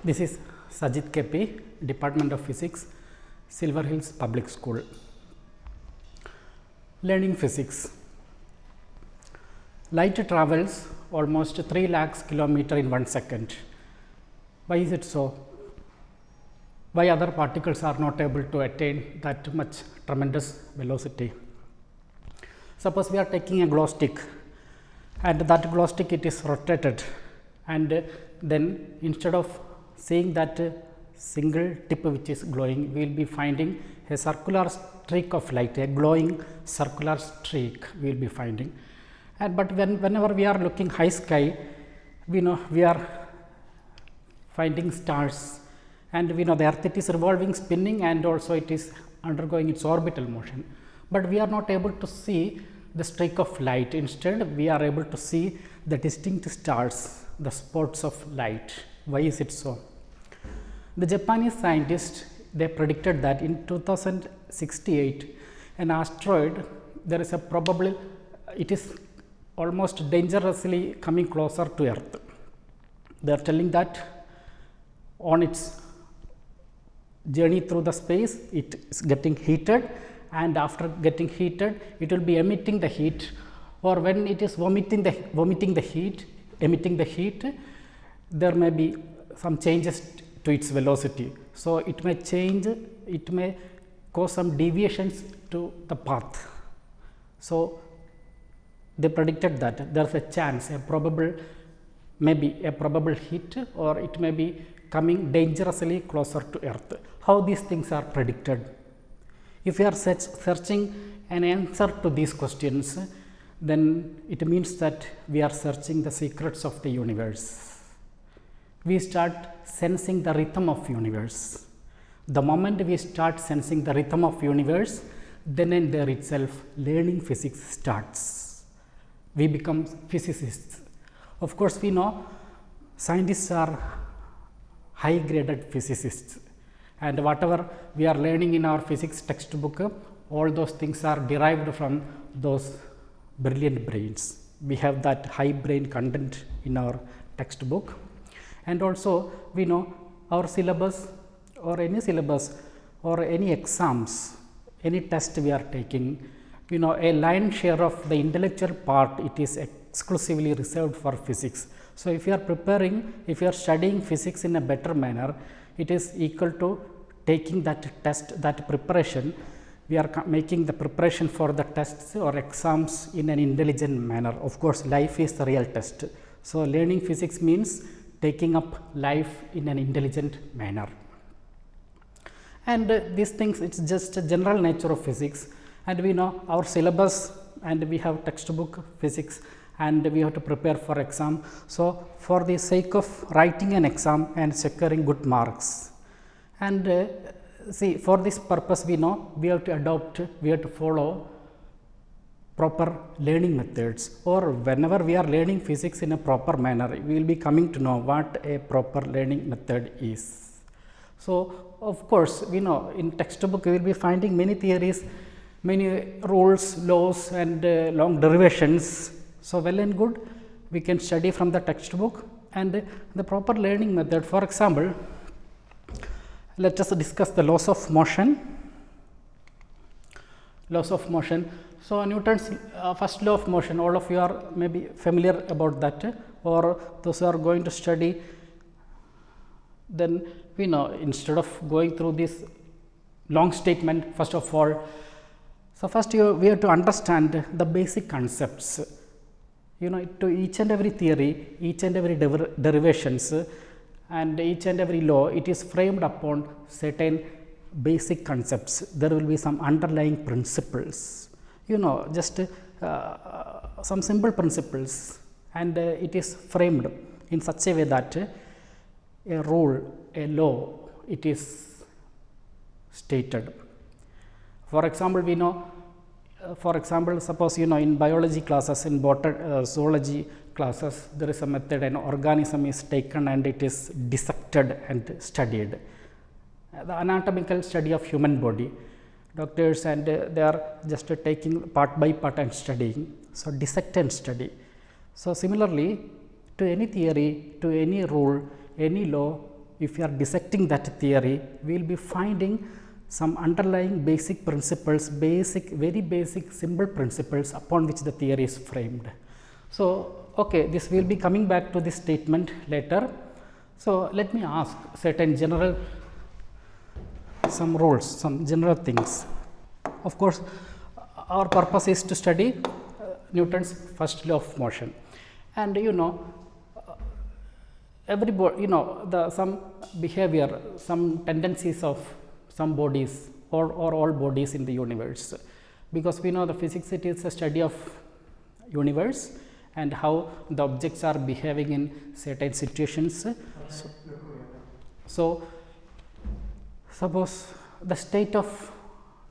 This is Sajith K P, Department of Physics, Silver Hills Public School. Learning physics. Light travels almost 3 lakhs kilometer in 1 second. Why is it so? Why other particles are not able to attain that much tremendous velocity? Suppose we are taking a glow stick, and that glow stick it is rotated, and then instead of seeing that single tip which is glowing, we will be finding a circular streak of light, a glowing circular streak we will be finding. And but whenever we are looking high sky, we know we are finding stars, and we know the earth it is revolving, spinning, and also it is undergoing its orbital motion, but we are not able to see the streak of light. Instead, we are able to see the distinct stars, the spots of light. Why is it so? The Japanese scientists, they predicted that in 2068 an asteroid, there is a probable, it is almost dangerously coming closer to earth. They are telling that on its journey through the space, it is getting heated, and after getting heated, it will be emitting the heat, or when it is emitting the heat, there may be some changes to its velocity. So, it may change, it may cause some deviations to the path. So, they predicted that there is a chance, a probable, maybe a probable hit, or it may be coming dangerously closer to earth. How these things are predicted? If you are searching an answer to these questions, then it means that we are searching the secrets of the universe. We start sensing the rhythm of universe. The moment we start sensing the rhythm of universe, then and there itself learning physics starts. We become physicists. Of course, we know scientists are high graded physicists, and whatever we are learning in our physics textbook, all those things are derived from those brilliant brains. We have that high brain content in our textbook, and also we know our syllabus or any exams, any test we are taking, we know a lion's share of the intellectual part, it is exclusively reserved for physics. So, if you are preparing, if you are studying physics in a better manner, it is equal to taking that test, that preparation. We are making the preparation for the tests or exams in an intelligent manner. Of course, life is the real test. So, learning physics means taking up life in an intelligent manner. And these things, it is just a general nature of physics, and we know our syllabus, and we have textbook physics, and we have to prepare for exam. So, for the sake of writing an exam and securing good marks, and see, for this purpose we know we have to adopt, we have to follow proper learning methods, or whenever we are learning physics in a proper manner, we will be coming to know what a proper learning method is. So, of course, we know in textbook we will be finding many theories, many rules, laws, and long derivations. So, well and good, we can study from the textbook and the proper learning method. For example, let us discuss the laws of motion. Laws of motion. So, Newton's first law of motion, all of you are maybe familiar about that, or those who are going to study, then we know instead of going through this long statement, first of all, so first we have to understand the basic concepts. You know, to each and every theory, each and every derivations, and each and every law, it is framed upon certain basic concepts. There will be some underlying principles, you know, just some simple principles, and it is framed in such a way that a rule, a law, it is stated. For example, we know, for example, suppose you know in biology classes, in zoology classes, there is a method, an organism is taken and it is dissected and studied. The anatomical study of human body, doctors, and they are just taking part by part and studying. So, dissect and study. So, similarly, to any theory, to any rule, any law, if you are dissecting that theory, we will be finding some underlying basic principles, very basic simple principles upon which the theory is framed. So, okay, this will be coming back to this statement later. So, let me ask certain general, some rules, some general things. Of course, our purpose is to study Newton's first law of motion, and everybody, some behavior, some tendencies of some bodies or all bodies in the universe, because we know the physics, it is a study of universe and how the objects are behaving in certain situations. So suppose the state of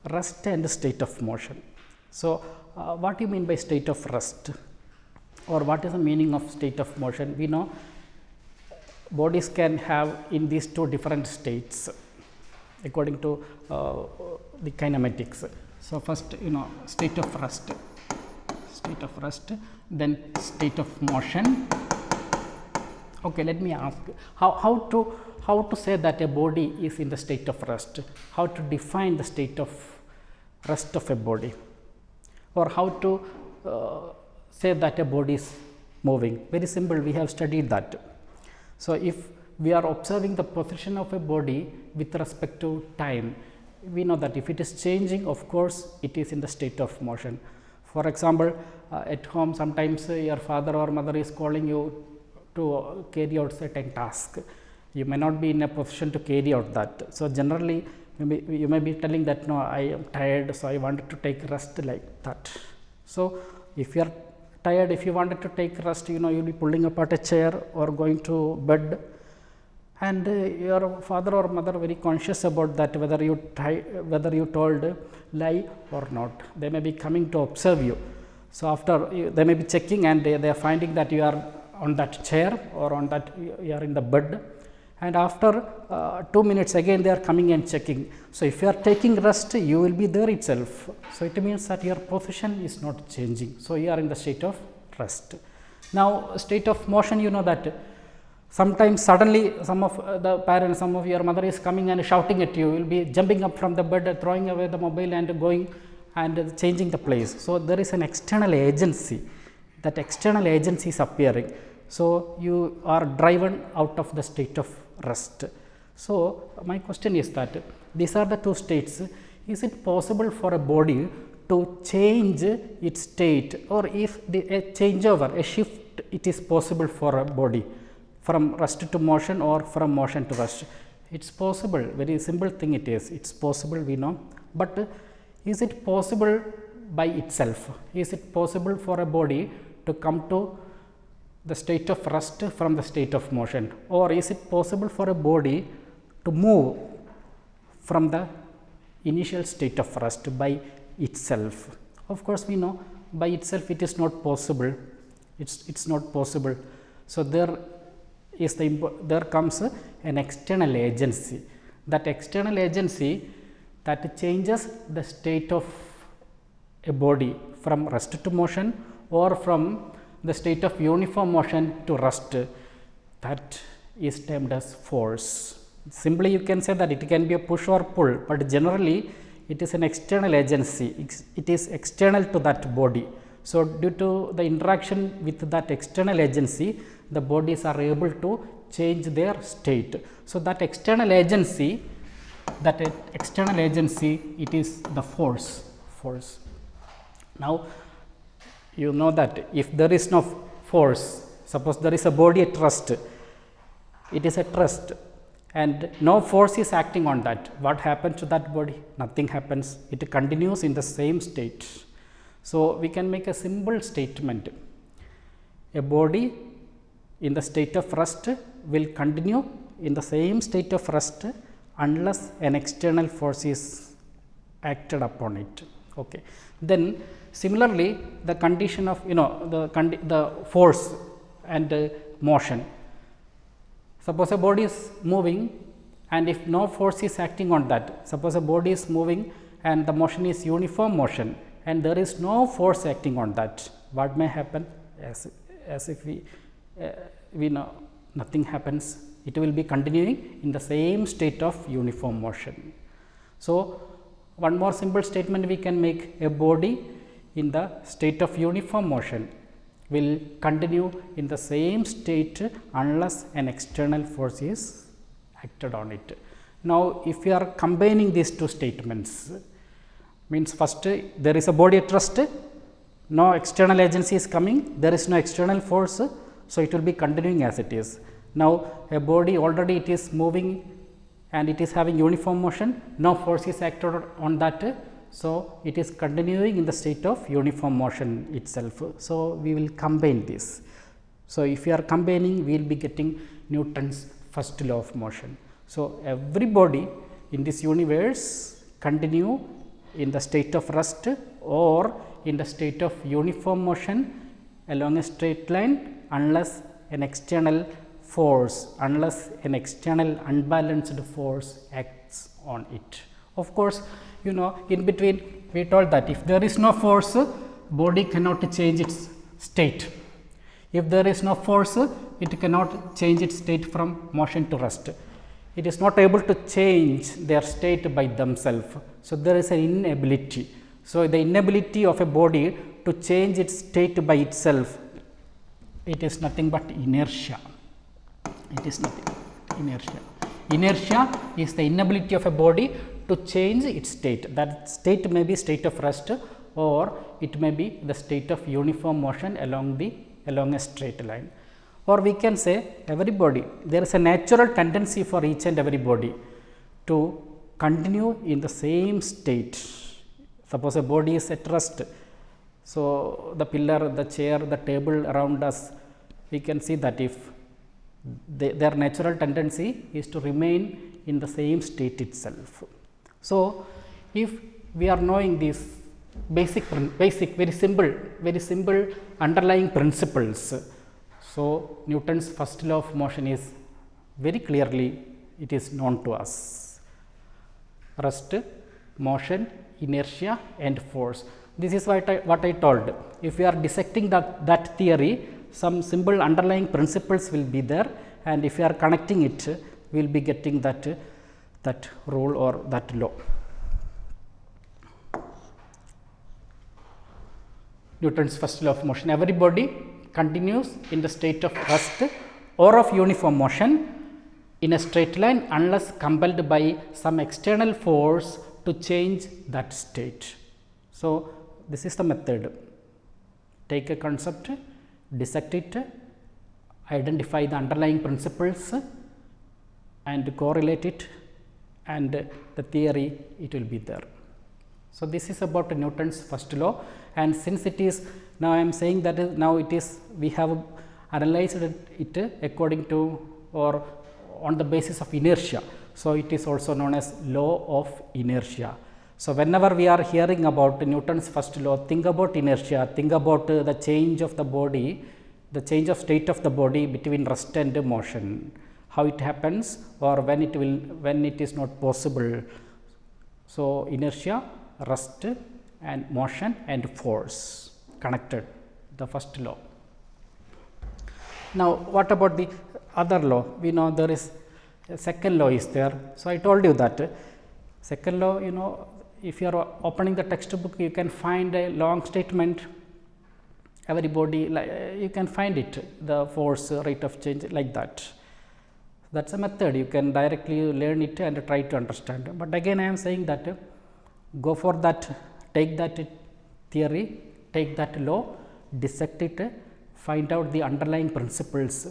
rest and the state of motion. So what do you mean by state of rest, or what is the meaning of state of motion? We know bodies can have in these two different states according to the kinematics. So first, state of rest, then state of motion. Okay, let me ask how to say that a body is in the state of rest, how to define the state of rest of a body, or how to say that a body is moving. Very simple, we have studied that. So if we are observing the position of a body with respect to time, we know that if it is changing, of course it is in the state of motion. For example, at home sometimes your father or mother is calling you to carry out certain task. You may not be in a position to carry out that. So generally you may be telling that, no, I am tired, so I wanted to take rest, like that. So if you are tired, if you wanted to take rest, you will be pulling apart a chair or going to bed, and your father or mother very conscious about that, whether you told lie or not. They may be coming to observe you. So after they may be checking, and they are finding that you are on that chair or on that you are in the bed, and after 2 minutes again they are coming and checking. So if you are taking rest, you will be there itself. So it means that your position is not changing. So you are in the state of rest. Now state of motion, you know that sometimes suddenly some of the parents, some of your mother is coming and shouting at you, you will be jumping up from the bed, throwing away the mobile and going and changing the place. So there is an external agency, that external agency is appearing. So you are driven out of the state of rest. So my question is that these are the two states. Is it possible for a body to change its state, or if a changeover, a shift, it is possible for a body from rest to motion or from motion to rest? It's possible, very simple thing it is, it's possible, we know, but is it possible by itself? Is it possible for a body to come to the state of rest from the state of motion, or is it possible for a body to move from the initial state of rest by itself? Of course, we know by itself it is not possible, it's not possible. So there comes an external agency, that external agency that changes the state of a body from rest to motion or from the state of uniform motion to rest, that is termed as force. Simply you can say that it can be a push or pull, but generally it is an external agency, it is external to that body. So due to the interaction with that external agency, the bodies are able to change their state. So that external agency, it is the force. Now you know that if there is no force, suppose there is a body at rest, it is at rest and no force is acting on that, what happens to that body? Nothing happens, it continues in the same state. So we can make a simple statement, a body in the state of rest will continue in the same state of rest unless an external force is acted upon it. Okay. Then similarly the condition of the force and motion, suppose a body is moving and if no force is acting on that, suppose a body is moving and the motion is uniform motion and there is no force acting on that, what may happen? As if we know nothing happens, it will be continuing in the same state of uniform motion. So, one more simple statement we can make: a body in the state of uniform motion will continue in the same state unless an external force is acted on it. Now, if you are combining these two statements, means first there is a body at rest, no external agency is coming, there is no external force, so it will be continuing as it is. Now, a body already it is moving and it is having uniform motion, no force is acted on that, so it is continuing in the state of uniform motion itself. So, we will combine this. So, if you are combining, we will be getting Newton's first law of motion. So, every body in this universe continue in the state of rest or in the state of uniform motion along a straight line unless an external force, unless an external unbalanced force acts on it. Of course, in between we told that if there is no force, body cannot change its state. If there is no force, it cannot change its state from motion to rest. It is not able to change their state by themselves. So, there is an inability. So, the inability of a body to change its state by itself, it is nothing but inertia. It is nothing, inertia. Inertia is the inability of a body to change its state. That state may be state of rest or it may be the state of uniform motion along a straight line. Or we can say every body, there is a natural tendency for each and every body to continue in the same state. Suppose a body is at rest, so the pillar, the chair, the table around us, we can see that if their natural tendency is to remain in the same state itself. So, if we are knowing these basic very simple underlying principles, so Newton's first law of motion is very clearly it is known to us: rest, motion, inertia and force. This is what I told. If we are dissecting that theory, some simple underlying principles will be there, and if we are connecting it, we will be getting that rule or that law. Newton's first law of motion: every body continues in the state of rest or of uniform motion in a straight line unless compelled by some external force to change that state. So, this is the method: take a concept, dissect it, identify the underlying principles and correlate it, and the theory it will be there. So, this is about Newton's first law, and since it is, now I am saying that now it is, we have analyzed it according to or on the basis of inertia. So, it is also known as law of inertia. So, whenever we are hearing about Newton's first law, think about inertia, think about the change of the body, the change of state of the body between rest and motion, how it happens or when it is not possible. So, inertia, rest and motion and force connected, the first law. Now, what about the other law? We know there is a second law is there. So, I told you that second law, if you are opening the textbook, you can find a long statement, every body, you can find it, the force, rate of change, like that. That is a method, you can directly learn it and try to understand. But again I am saying that go for that, take that theory, take that law, dissect it, find out the underlying principles.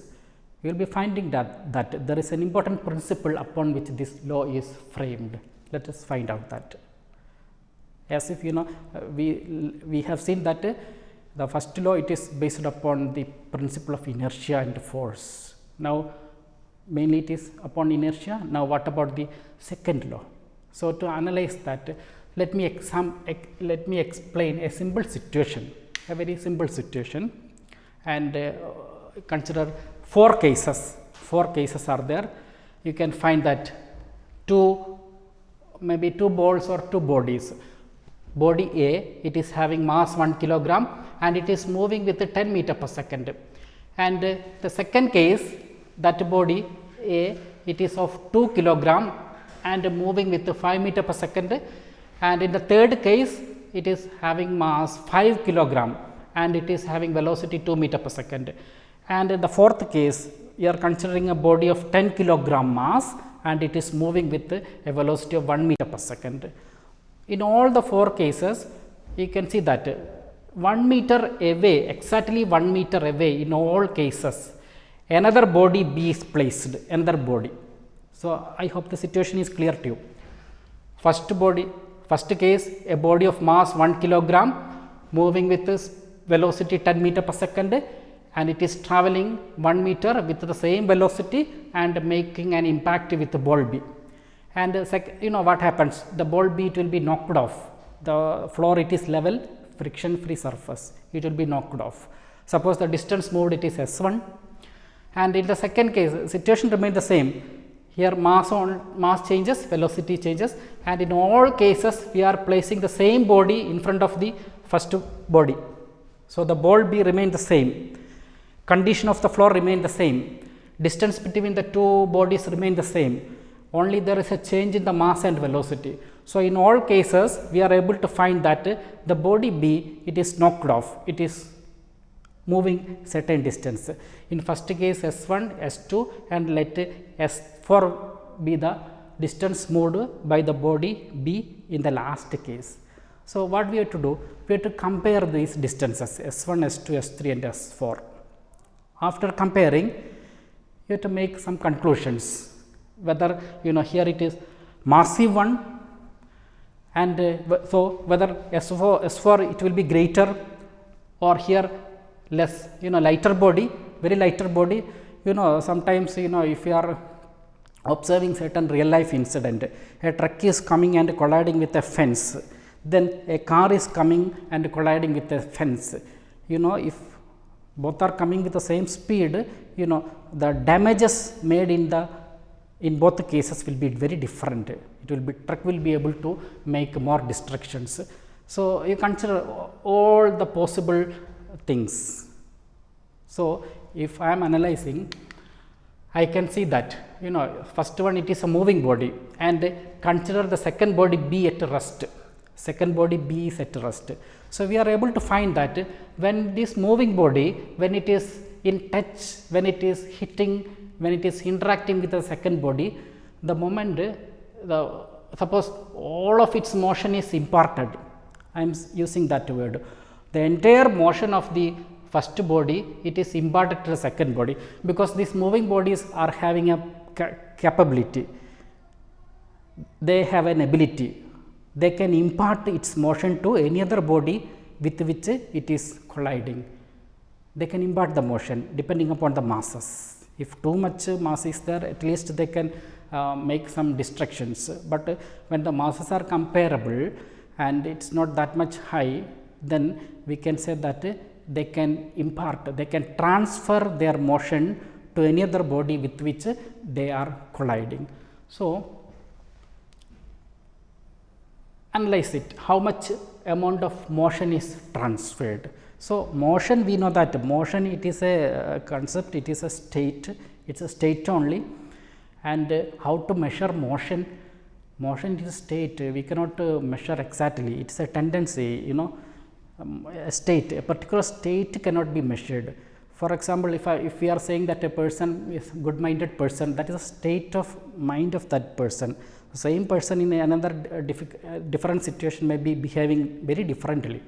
You will be finding that there is an important principle upon which this law is framed. Let us find out that. As if we have seen that the first law, it is based upon the principle of inertia and force. Now, mainly it is upon inertia. Now, what about the second law? So, to analyze that, let me explain a simple situation, a very simple situation, and consider four cases. Four cases are there. You can find that maybe two balls or two bodies. Body A, it is having mass 1 kilogram and it is moving with 10 meter per second. And the second case, that body A, it is of 2 kilogram and moving with 5 meter per second, and in the third case it is having mass 5 kilogram and it is having velocity 2 meter per second, and in the fourth case you are considering a body of 10 kilogram mass and it is moving with a velocity of 1 meter per second. In all the 4 cases you can see that 1 meter away, exactly 1 meter away in all cases, another body B is placed, another body. So, I hope the situation is clear to you. First case, a body of mass 1 kilogram moving with this velocity 10 meter per second, and it is traveling 1 meter with the same velocity and making an impact with the ball B. And you know what happens, the ball B, it will be knocked off, the floor it is level, friction free surface, it will be knocked off. Suppose the distance moved, it is S1, and in the second case situation remains the same. Here mass changes, velocity changes, and in all cases we are placing the same body in front of the first body. So, the ball B remains the same, condition of the floor remain the same, distance between the two bodies remain the same, only there is a change in the mass and velocity. So, in all cases we are able to find that the body B, it is knocked off, it is moving certain distance. In first case S1, S2, and let S4 be the distance moved by the body B in the last case. So, what we have to do? We have to compare these distances S1, S2, S3 and S4. After comparing, you have to make some conclusions, whether you know here it is massive one, and so whether S4 it will be greater, or here less, you know, lighter body, very lighter body. You know, sometimes you know if you are observing certain real life incident, a truck is coming and colliding with a fence, then a car is coming and colliding with a fence. You know, if both are coming with the same speed, you know, the damages made in both cases will be very different. It will be, truck will be able to make more destructions. So, you consider all the possible things. So, if I am analyzing, I can see that, you know, first one it is a moving body, and consider the second body B at rest, second body B is at rest. So, we are able to find that when this moving body, when it is in touch, when it is hitting, when it is interacting with the second body, the moment suppose all of its motion is imparted, I am using that word, the entire motion of the first body, it is imparted to the second body, because these moving bodies are having a capability, they have an ability, they can impart its motion to any other body with which it is colliding. They can impart the motion depending upon the masses. If too much mass is there, at least they can make some distractions, but when the masses are comparable and it is not that much high, then we can say that they can impart, they can transfer their motion to any other body with which they are colliding. So, analyze it, how much amount of motion is transferred. So, motion, we know that motion, it is a concept, it is a state, it is a state only, and how to measure motion? Motion is a state, we cannot measure exactly, it is a tendency, you know, a state, a particular state cannot be measured. For example, if we are saying that a person is good minded person, that is a state of mind of that person. The same person in another different situation may be behaving very differently.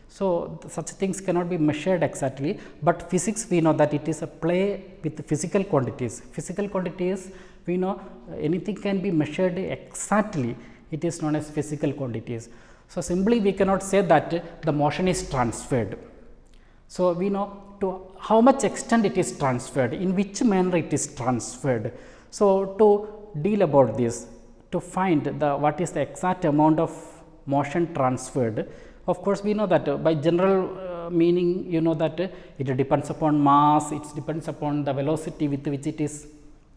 So, such things cannot be measured exactly, but physics we know that it is a play with physical quantities. Physical quantities, we know anything can be measured exactly, it is known as physical quantities. So, simply we cannot say that the motion is transferred. So, we know to how much extent it is transferred, in which manner it is transferred. So, to deal about this, to find the what is the exact amount of motion transferred, of course, we know that by general meaning, you know that it depends upon mass, it depends upon the velocity with which it is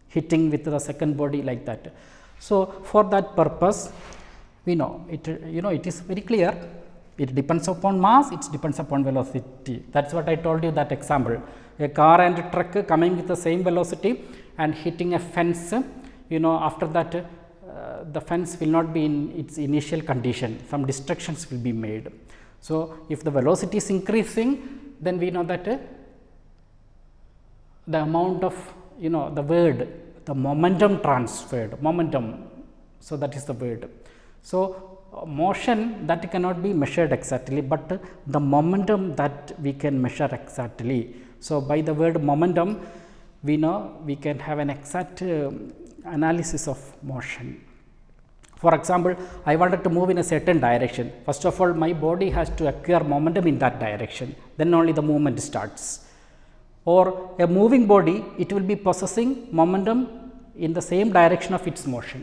hitting with the second body, like that. So, for that purpose, we know it, you know, it is very clear, it depends upon mass, it depends upon velocity. That is what I told you, that example, a car and a truck coming with the same velocity, and hitting a fence, after that the fence will not be in its initial condition, some destructions will be made. So, if the velocity is increasing, then we know that the amount of the word, the momentum transferred, momentum. So, that is the word. So, motion that cannot be measured exactly, but the momentum that we can measure exactly. So, by the word momentum, we know we can have an exact analysis of motion. For example, I wanted to move in a certain direction. First of all, my body has to acquire momentum in that direction, then only the movement starts. Or a moving body, it will be possessing momentum in the same direction of its motion.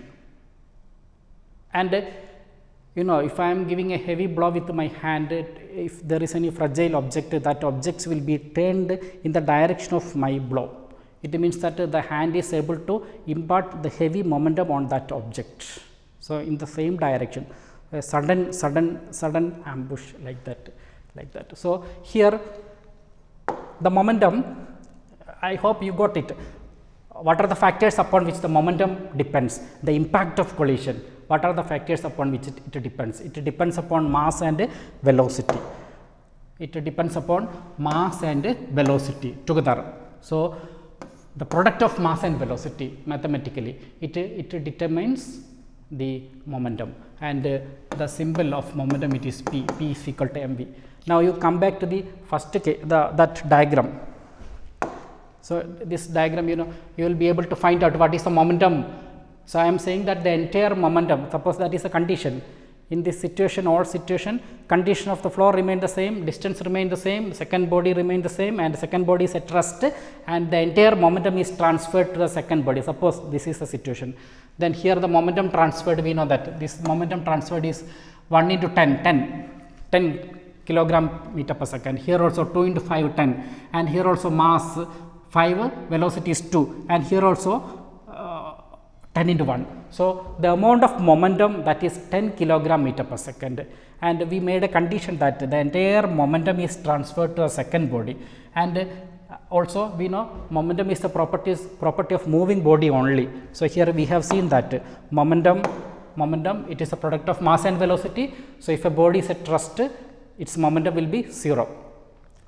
And if I am giving a heavy blow with my hand, if there is any fragile object, that objects will be turned in the direction of my blow. It means that the hand is able to impart the heavy momentum on that object. So, in the same direction, a sudden ambush like that. So, here the momentum, I hope you got it. What are the factors upon which the momentum depends? The impact of collision. What are the factors upon which it depends? It depends upon mass and velocity. It depends upon mass and velocity together. So, the product of mass and velocity mathematically, it determines the momentum, and the symbol of momentum, it is P is equal to mv. Now, you come back to the first case, that diagram. So, this diagram, you will be able to find out what is the momentum. So, I am saying that the entire momentum, suppose that is a condition. In this situation, all situation, condition of the floor remain the same, distance remain the same, second body remain the same, and second body is at rest, and the entire momentum is transferred to the second body. Suppose this is the situation. Then here the momentum transferred, we know that this momentum transferred is 1 into 10 kilogram meter per second. Here also 2 into 5, 10, and here also mass 5, velocity is 2, and here also 10 into 1. So, the amount of momentum, that is 10 kilogram meter per second, and we made a condition that the entire momentum is transferred to a second body, and also we know momentum is the property of moving body only. So, here we have seen that momentum it is a product of mass and velocity. So, if a body is at rest, its momentum will be 0,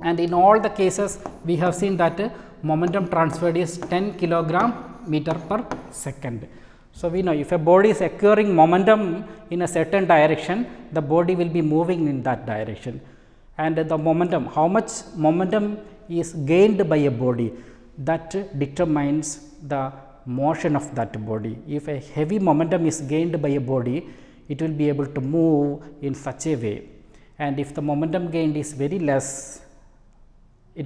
and in all the cases we have seen that momentum transferred is 10 kilogram meter per second. So, we know if a body is acquiring momentum in a certain direction, the body will be moving in that direction, and the momentum, how much momentum is gained by a body, that determines the motion of that body. If a heavy momentum is gained by a body, it will be able to move in such a way, and if the momentum gained is very less, it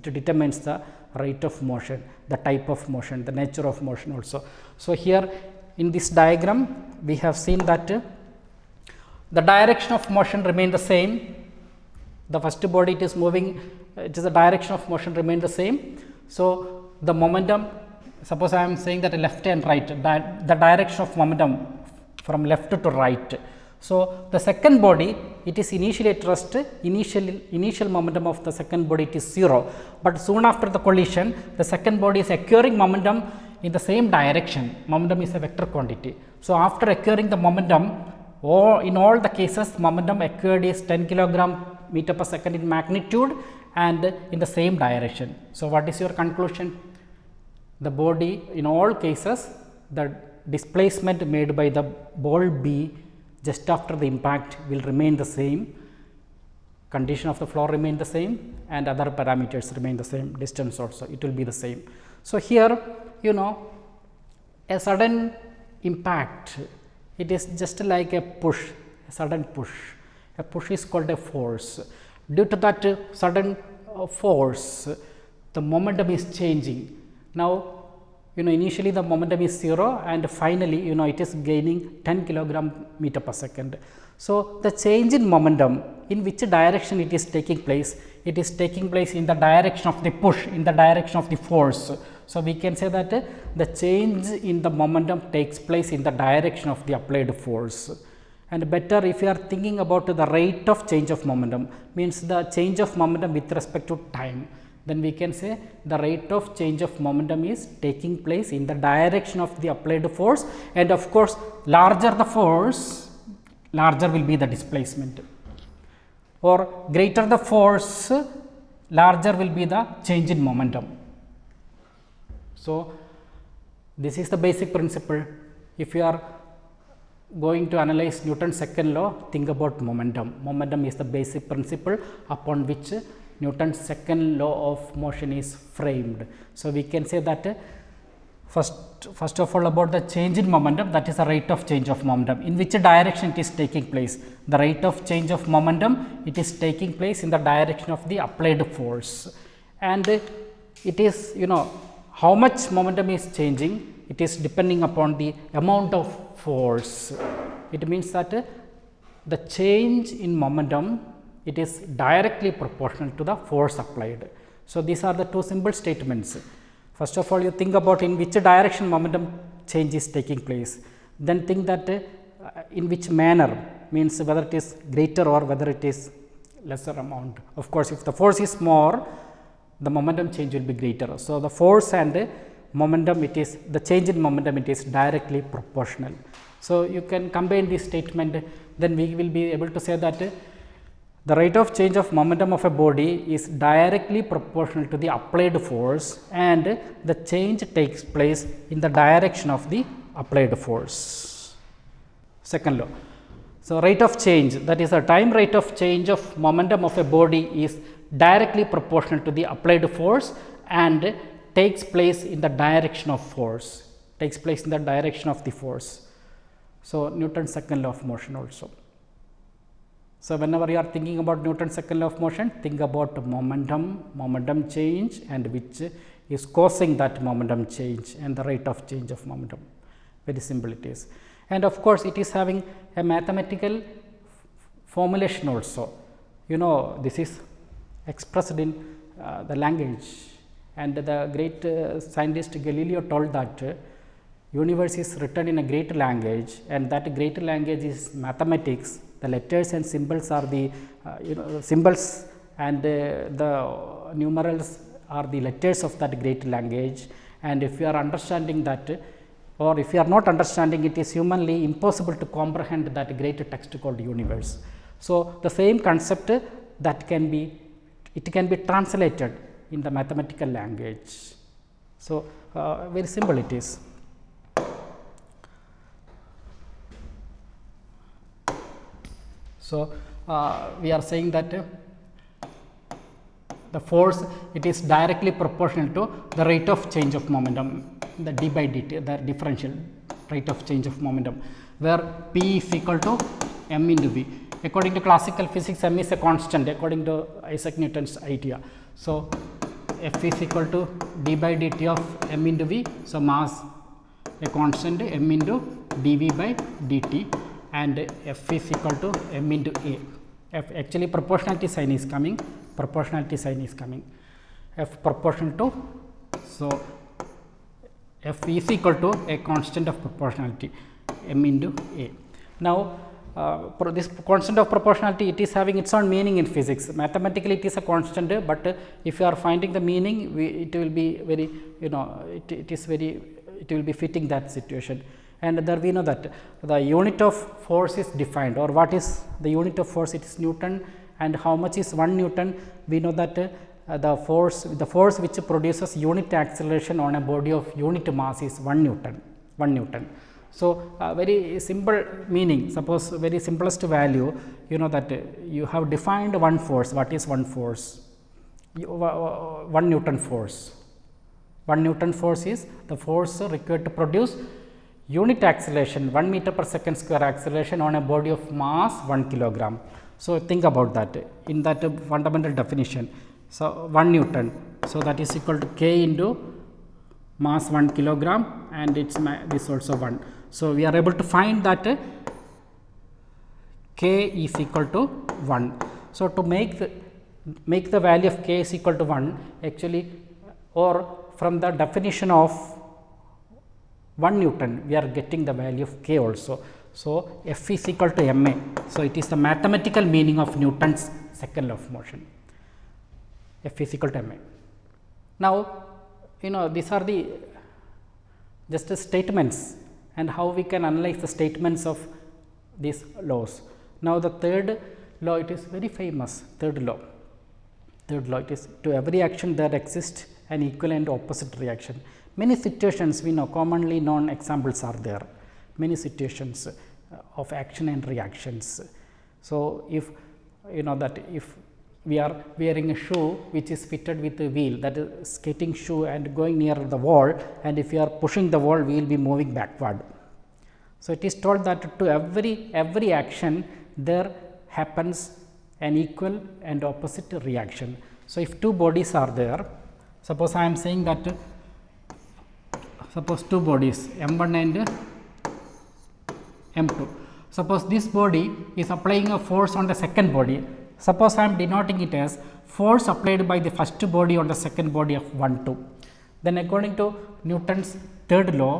determines the rate of motion, the type of motion, the nature of motion also. So, here in this diagram we have seen that the direction of motion remain the same. The first body it is moving, it is the direction of motion remain the same. So, the momentum, suppose I am saying that left and right, the direction of momentum from left to right. So, the second body, it is initially at rest, initial momentum of the second body it is 0, but soon after the collision, the second body is acquiring momentum in the same direction. Momentum is a vector quantity. So, after acquiring the momentum, in all the cases momentum acquired is 10 kilogram meter per second in magnitude and in the same direction. So, what is your conclusion? The body, in all cases, the displacement made by the ball B just after the impact will remain the same, condition of the floor remain the same, and other parameters remain the same, distance also it will be the same. So, here a sudden impact, it is just like a push, a sudden push. A push is called a force. Due to that sudden force, the momentum is changing. Now, initially the momentum is 0, and finally it is gaining 10 kilogram meter per second. So, the change in momentum, in which direction it is taking place? It is taking place in the direction of the push, in the direction of the force. So, we can say that the change in the momentum takes place in the direction of the applied force. And better, if you are thinking about the rate of change of momentum, means the change of momentum with respect to time. then we can say the rate of change of momentum is taking place in the direction of the applied force, and of course, larger the force, larger will be the displacement, or greater the force, larger will be the change in momentum. So, this is the basic principle. If you are going to analyze Newton's second law, think about momentum. Momentum is the basic principle upon which Newton's second law of motion is framed. So, we can say that first of all about the change in momentum, that is the rate of change of momentum, in which direction it is taking place. The rate of change of momentum, it is taking place in the direction of the applied force, and it is, how much momentum is changing, it is depending upon the amount of force. It means that the change in momentum, it is directly proportional to the force applied. So, these are the two simple statements. First of all, you think about in which direction momentum change is taking place, then think that in which manner, means whether it is greater or whether it is lesser amount. Of course, if the force is more, the momentum change will be greater. So, the force and momentum, it is the change in momentum, it is directly proportional. So, you can combine this statement, then we will be able to say that the rate of change of momentum of a body is directly proportional to the applied force, and the change takes place in the direction of the applied force. Second law. So, rate of change, that is the time rate of change of momentum of a body is directly proportional to the applied force and takes place in the direction of force, takes place in the direction of the force. So, Newton's second law of motion also. So, whenever you are thinking about Newton's second law of motion, think about momentum change, and which is causing that momentum change, and the rate of change of momentum. Very simple it is. And of course, it is having a mathematical formulation also. This is expressed in the language, and the great scientist Galileo told that universe is written in a great language, and that great language is mathematics. The letters and symbols are the symbols, and the numerals are the letters of that great language. And if you are understanding that, or if you are not understanding, it is humanly impossible to comprehend that great text called universe. So, the same concept that can be translated in the mathematical language. So, very simple it is. So, we are saying that the force, it is directly proportional to the rate of change of momentum, the d by dt, the differential rate of change of momentum, where p is equal to m into v. According to classical physics, m is a constant according to Isaac Newton's idea. So, F is equal to d by dt of m into v. So, mass a constant, m into dv by dt, and F is equal to m into a. F actually proportionality sign is coming, F proportional to. So, F is equal to a constant of proportionality, m into a. Now, this constant of proportionality, it is having its own meaning in physics. Mathematically, it is a constant, but if you are finding the meaning, it will be very, it will be fitting that situation. And there we know that the unit of force is defined, or what is the unit of force? It is Newton, and how much is 1 Newton? We know that the force which produces unit acceleration on a body of unit mass is 1 Newton. So, very simple meaning, suppose very simplest value, that you have defined one force. What is one force? 1 Newton force. 1 Newton force is the force required to produce unit acceleration 1 meter per second square acceleration on a body of mass 1 kilogram. So, think about that in that fundamental definition. So, 1 Newton. So, that is equal to k into mass 1 kilogram, and it's this also 1. So, we are able to find that k is equal to 1. So, to make the value of k is equal to 1, actually, or from the definition of 1 Newton, we are getting the value of k also. So, F is equal to ma. So, it is the mathematical meaning of Newton's second law of motion. F is equal to ma. Now, these are the just statements and how we can analyze the statements of these laws. Now, the third law, it is very famous, third law. Third law, it is to every action there exists an equal and opposite reaction. Many situations we know, commonly known examples are there, many situations of action and reactions. So, if that if we are wearing a shoe which is fitted with a wheel, that is skating shoe, and going near the wall, and if you are pushing the wall, we will be moving backward. So, it is told that to every action there happens an equal and opposite reaction. So, if two bodies are there, suppose I am saying that, suppose two bodies m1 and m2. Suppose this body is applying a force on the second body. Suppose I am denoting it as force applied by the first body on the second body of 1, 2. Then according to Newton's third law,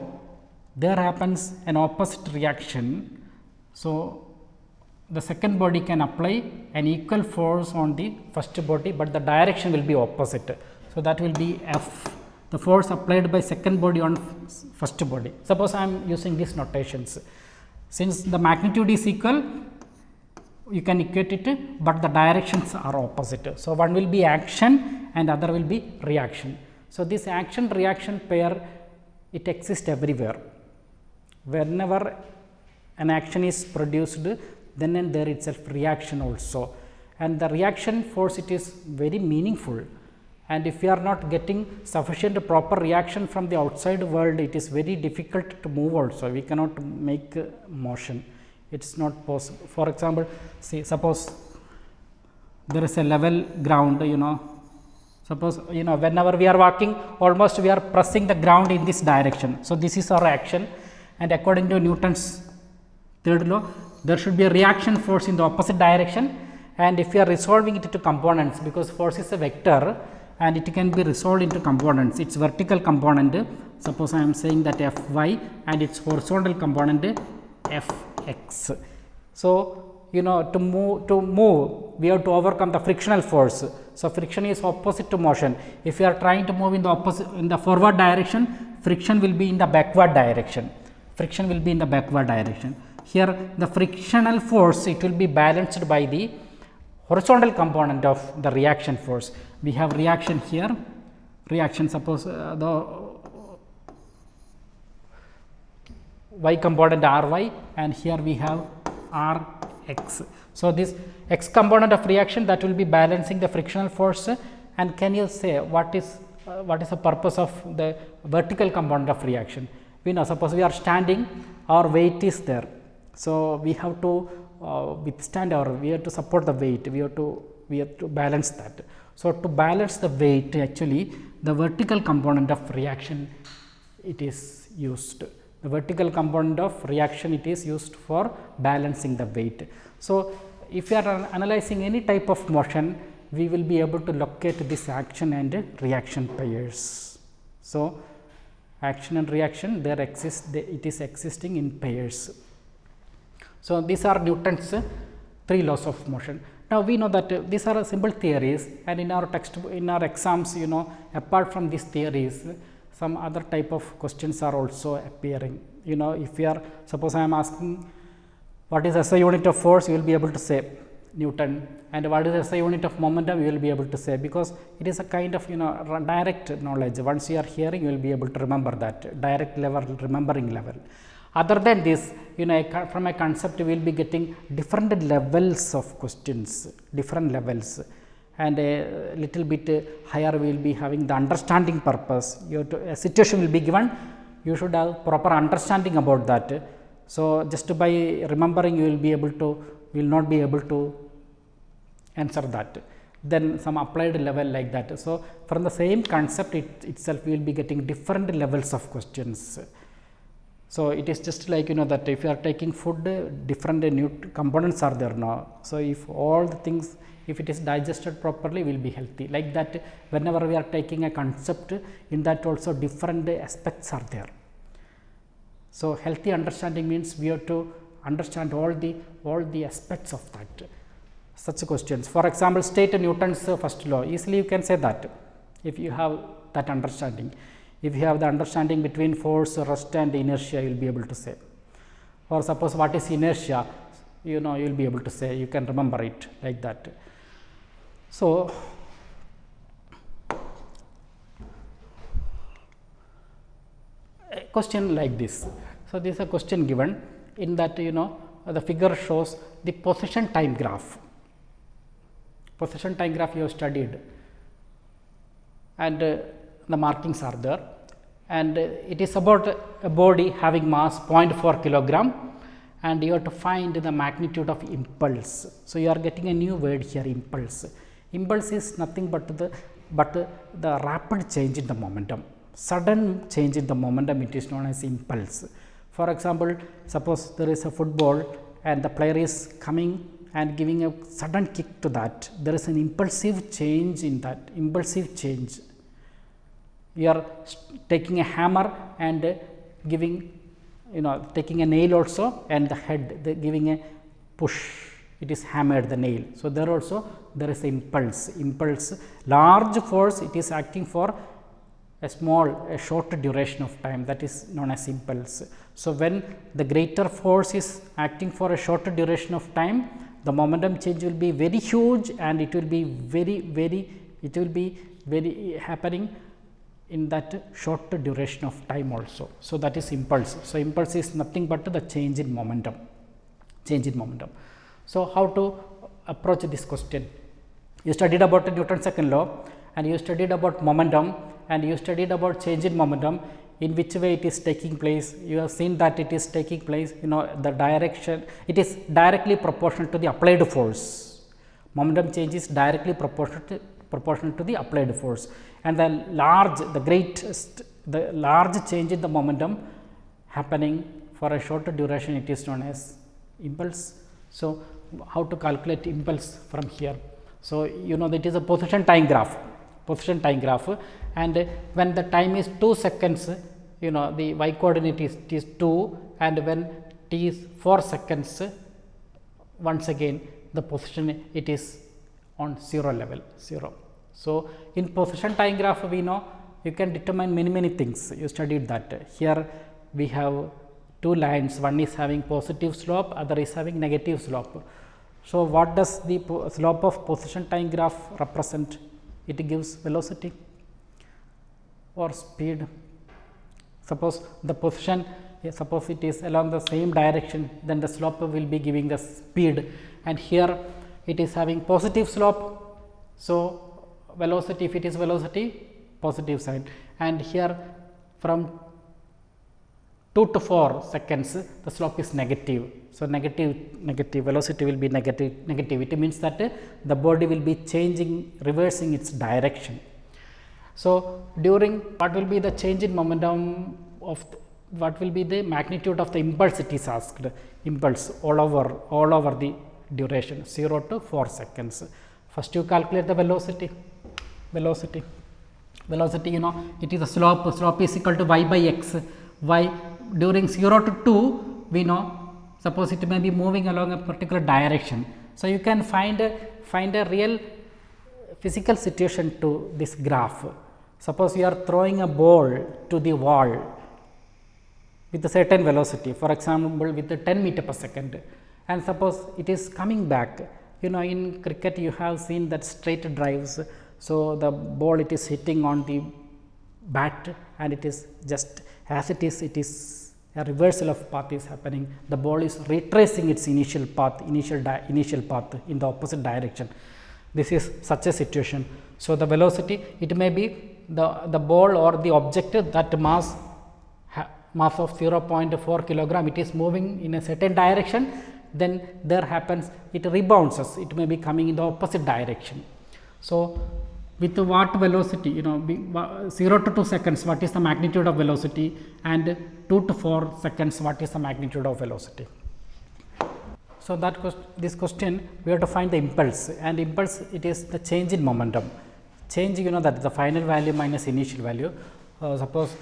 there happens an opposite reaction. So, the second body can apply an equal force on the first body, but the direction will be opposite. So, that will be F, the force applied by second body on first body. Suppose I am using these notations. Since the magnitude is equal, you can equate it, but the directions are opposite. So, one will be action and other will be reaction. So, this action reaction pair, it exists everywhere. Whenever an action is produced, then and there itself reaction also, and the reaction force, it is very meaningful, and if we are not getting sufficient proper reaction from the outside world, it is very difficult to move also, we cannot make motion, it is not possible. For example, see, suppose there is a level ground, suppose whenever we are walking, almost we are pressing the ground in this direction. So, this is our action, and according to Newton's third law, there should be a reaction force in the opposite direction, and if we are resolving it to components, because force is a vector and it can be resolved into components, its vertical component, suppose I am saying that Fy, and its horizontal component Fx. So, to move we have to overcome the frictional force. So, friction is opposite to motion. If you are trying to move in the forward direction, friction will be in the backward direction. Friction will be in the backward direction. Here the frictional force, it will be balanced by the horizontal component of the reaction force. We have reaction here, reaction, suppose the y component Ry, and here we have Rx. So, this x component of reaction, that will be balancing the frictional force. And can you say what is the purpose of the vertical component of reaction? We know, suppose we are standing, our weight is there. So, we have to withstand, or we have to support the weight, we have to balance that. So, to balance the weight, actually the vertical component of reaction, it is used. The vertical component of reaction, it is used for balancing the weight. So, if we are analyzing any type of motion, we will be able to locate this action and reaction pairs. So, action and reaction, there exist, it is existing in pairs. So, these are Newton's 3 laws of motion. Now, we know that these are simple theories, and in our in our exams, apart from these theories, some other type of questions are also appearing. If we are, suppose I am asking what is SI unit of force, you will be able to say Newton, and what is SI unit of momentum, you will be able to say, because it is a kind of direct knowledge. Once you are hearing, you will be able to remember that, direct level, remembering level. Other than this, from a concept, we will be getting different levels of questions, different levels, and a little bit higher we will be having the understanding purpose. A situation will be given, you should have proper understanding about that. So, just by remembering, you will be able to, will not be able to answer that. Then some applied level like that. So, from the same concept itself, we will be getting different levels of questions. So, it is just like that if you are taking food, different components are there now. So, if all the things, if it is digested properly, will be healthy. Like that, whenever we are taking a concept, in that also different aspects are there. So, healthy understanding means we have to understand all the aspects of that, such questions. For example, state Newton's first law, easily you can say that. If you have that understanding. If you have the understanding between force, rest and inertia, you will be able to say. Or suppose what is inertia, you know, you will be able to say, you can remember it like that. So, a question like this. So, this is a question given in that, you know, the figure shows the position time graph. Position time graph you have studied, and the markings are there, and it is about a body having mass 0.4 kilogram, and you have to find the magnitude of impulse. So, you are getting a new word here, impulse. Impulse is nothing but the rapid change in the momentum, sudden change in the momentum, it is known as impulse. For example, suppose there is a football and the player is coming and giving a sudden kick to that, there is an impulsive change in that, impulsive change. You are taking a hammer and giving, you know, taking a nail also, and the head giving a push, it is hammered the nail. So, there also there is impulse, large force, it is acting for a short duration of time, that is known as impulse. So, when the greater force is acting for a shorter duration of time, the momentum change will be very huge, and it will be very happening in that short duration of time also. So, that is impulse. So, impulse is nothing but the change in momentum, So, how to approach this question? You studied about Newton's second law, and you studied about momentum, and you studied about change in momentum, in which way it is taking place. You have seen that it is taking place, you know, the direction, it is directly proportional to the applied force. Momentum change is directly proportional to the applied force, and the large change in the momentum happening for a shorter duration, it is known as impulse. So, how to calculate impulse from here? So, you know, that is a position time graph, and when the time is 2 seconds, you know, the y coordinate is 2, and when t is 4 seconds, once again the position it is on 0 level, 0. So, in position time graph we know you can determine many things, you studied that. Here we have two lines, one is having positive slope, other is having negative slope. So, what does the slope of position time graph represent? It gives velocity or speed. Suppose the position, suppose it is along the same direction, then the slope will be giving the speed, and here it is having positive slope. So, velocity, if it is velocity, positive side, and here from 2 to 4 seconds the slope is negative. So, negative velocity will be negative. It means that the body will be reversing its direction. So, during what will be the change in momentum of what will be the magnitude of the impulse, it is asked, impulse all over the duration 0 to 4 seconds. First you calculate the velocity, you know, it is a slope is equal to y by x, y during 0 to 2 we know, suppose it may be moving along a particular direction. So, you can find a real physical situation to this graph. Suppose you are throwing a ball to the wall with a certain velocity, for example with 10 meter per second, and suppose it is coming back. You know, in cricket you have seen that straight drives. So, the ball it is hitting on the bat, and it is just as it is a reversal of path is happening. The ball is retracing its initial path in the opposite direction. This is such a situation. So, the velocity, it may be the ball or the object that mass of 0.4 kilogram, it is moving in a certain direction, then there happens it rebounds, it may be coming in the opposite direction. So, with what velocity, you know, 0 to 2 seconds what is the magnitude of velocity, and 2 to 4 seconds what is the magnitude of velocity. So, this question we have to find the impulse, and impulse it is the change in momentum. Change, you know, that is the final value minus initial value. Suppose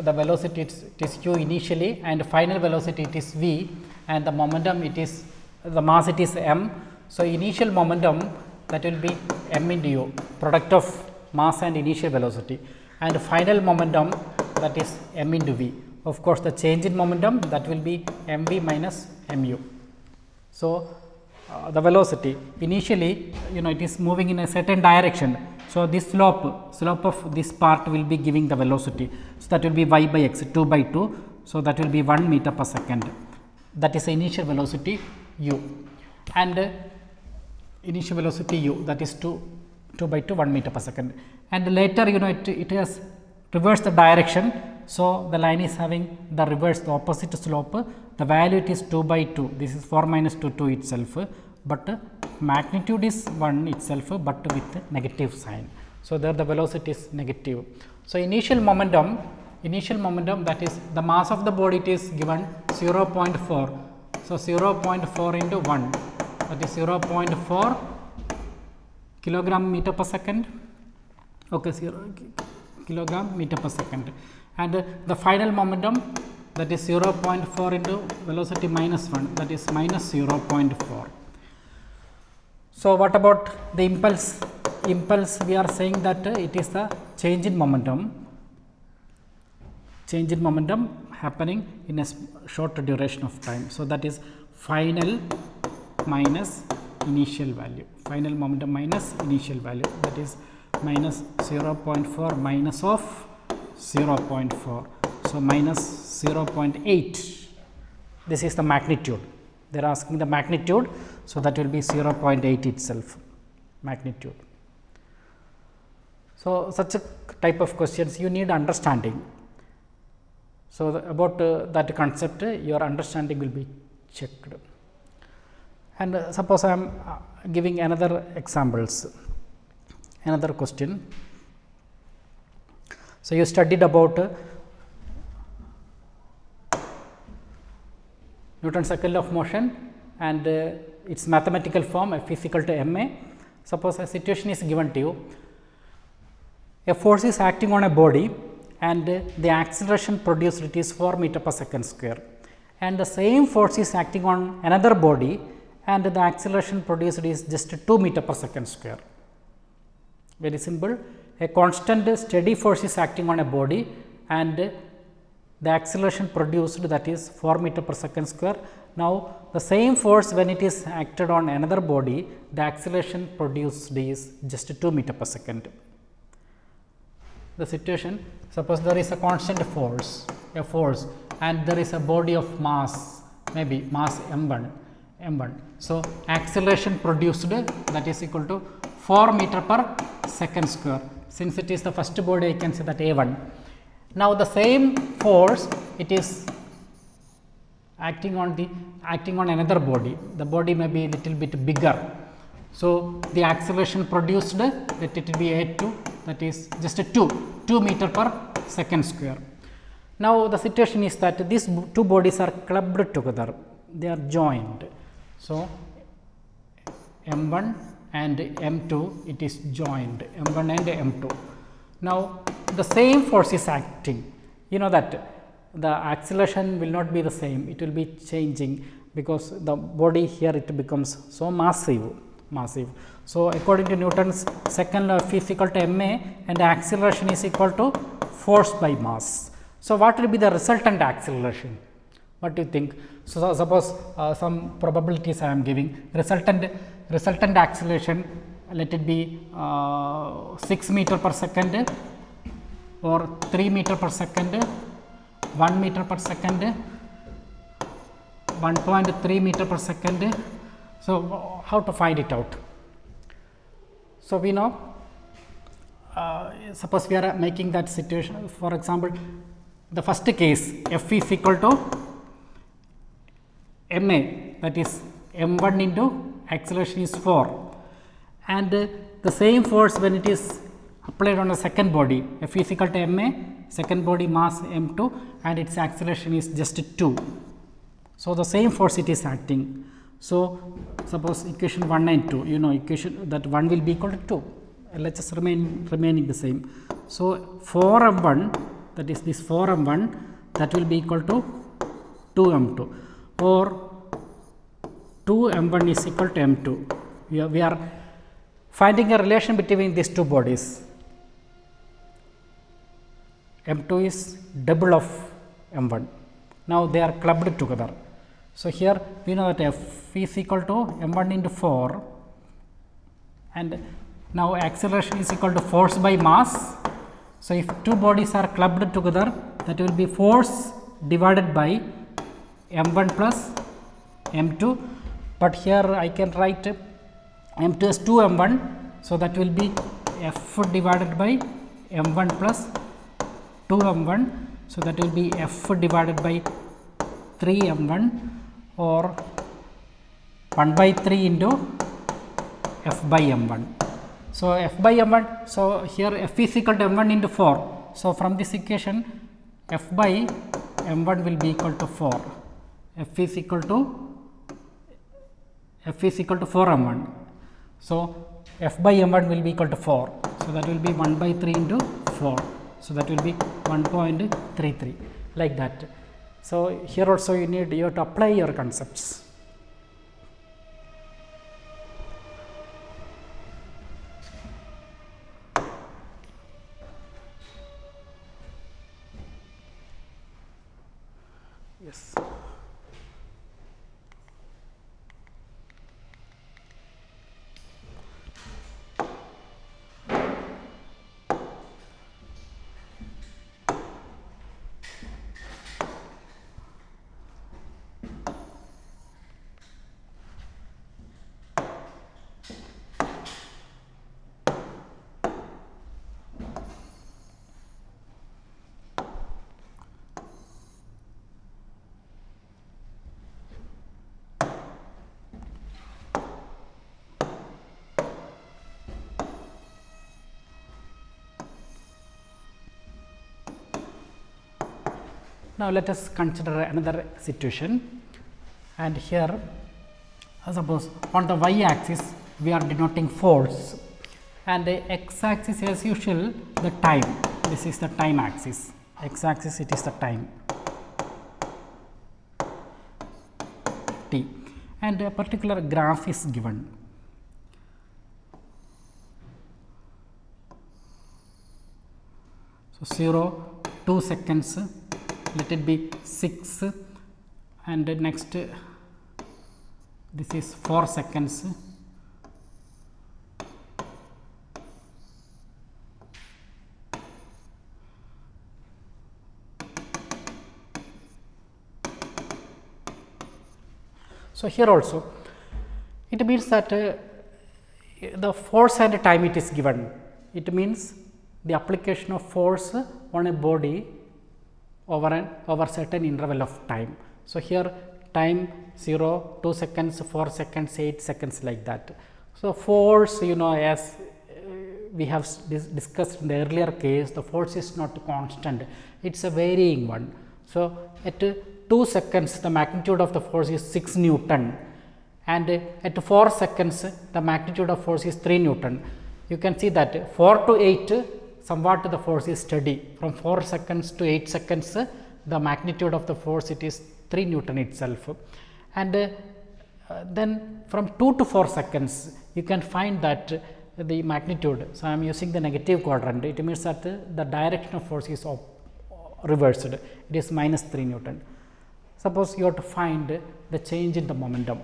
the velocity it is u initially, and final velocity it is v, and the momentum it is the mass it is m. So, initial momentum that will be m into u, product of mass and initial velocity, and final momentum, that is m into v. Of course, the change in momentum, that will be mv minus mu. So, the velocity initially, it is moving in a certain direction. So, this slope of this part will be giving the velocity. So, that will be y by x 2 by 2. So, that will be 1 meter per second, that is the initial velocity u, and initial velocity u, that is 2 by 2 1 meter per second, and later it has reversed the direction. So, the line is having the reverse, the opposite slope, the value it is 2 by 2, this is 4 minus 2 2 itself, but magnitude is 1 itself, but with negative sign. So, there the velocity is negative. So, initial momentum, that is the mass of the body, it is given 0.4. So, 0.4 into 1, that is 0.4 kilogram meter per second, okay, 0 kilogram meter per second, and the final momentum, that is 0.4 into velocity minus 1, that is minus 0.4. So, what about the impulse? Impulse, we are saying that it is the change in momentum happening in a short duration of time. So, that is final minus initial value, final momentum minus initial value, that is minus 0.4 minus of 0.4. So, minus 0.8, this is the magnitude, they are asking the magnitude. So, that will be 0.8 itself, magnitude. So, such a type of questions you need understanding. So, about that concept, your understanding will be checked. And suppose I am giving another examples, another question. So, you studied about Newton's second law of motion and its mathematical form, F is equal to ma. Suppose a situation is given to you, a force is acting on a body and the acceleration produced it is 4 meter per second square, and the same force is acting on another body and the acceleration produced is just 2 meter per second square. Very simple, a constant steady force is acting on a body and the acceleration produced, that is 4 meter per second square. Now, the same force when it is acted on another body, the acceleration produced is just 2 meter per second. The situation, suppose there is a constant force, and there is a body of mass, maybe mass m1. So, acceleration produced, that is equal to 4 meter per second square. Since it is the first body, I can say that a1. Now, the same force, it is acting on another body, the body may be a little bit bigger. So, the acceleration produced, let it be a2, that is just 2 meter per second square. Now, the situation is that these two bodies are clubbed together, they are joined. So, m1 and m2, it is joined, m1 and m2. Now, the same force is acting, you know that the acceleration will not be the same, it will be changing, because the body here it becomes so massive. So, according to Newton's second law, F is equal to ma and acceleration is equal to force by mass. So, what will be the resultant acceleration? What do you think? So, suppose some probabilities I am giving, resultant acceleration, let it be 6 meter per second or 3 meter per second, 1 meter per second, 1.3 meter per second. So, how to find it out? So, we know, suppose we are making that situation, for example, the first case F is equal to ma, that is m1 into acceleration is 4, and the same force when it is applied on the second body, F is equal to ma, second body mass m2 and its acceleration is just 2. So, the same force it is acting. So, suppose equation 1 and 2, you know equation that 1 will be equal to 2, let us remaining the same. So, 4m1, that is this 4m1, that will be equal to 2m2, or 2m1 is equal to m2. We are finding a relation between these two bodies. m2 is double of m1. Now, they are clubbed together. So, here we know that f is equal to m1 into 4, and now acceleration is equal to force by mass. So, if two bodies are clubbed together, that will be force divided by m1 plus m2, but here I can write m2 as 2 m1. So, that will be f divided by m1 plus 2 m1. So, that will be f divided by 3 m1 or 1 by 3 into f by m1. So, f by m1, so here f is equal to m1 into 4. So, from this equation f by m1 will be equal to 4, f is equal to 4 m1. So, f by m1 will be equal to 4. So, that will be 1 by 3 into 4. So, that will be 1.33 like that. So, here also you have to apply your concepts. Yes. Now, let us consider another situation, and here suppose on the y axis we are denoting force, and the x axis as usual the time. This is the time axis, x axis it is the time t, and a particular graph is given. So, 0, 2 seconds, let it be 6, and next this is 4 seconds, so here also it means that the force and time it is given. It means the application of force on a body over certain interval of time. So, here time 0, 2 seconds, 4 seconds, 8 seconds like that. So, force as we have discussed in the earlier case, the force is not constant, it is a varying one. So, at 2 seconds the magnitude of the force is 6 Newton, and at 4 seconds the magnitude of force is 3 Newton. You can see that 4 to 8 somewhat the force is steady, from 4 seconds to 8 seconds the magnitude of the force it is 3 Newton itself, and then from 2 to 4 seconds you can find that the magnitude. So, I am using the negative quadrant, it means that the direction of force is reversed, it is minus 3 Newton. Suppose you have to find the change in the momentum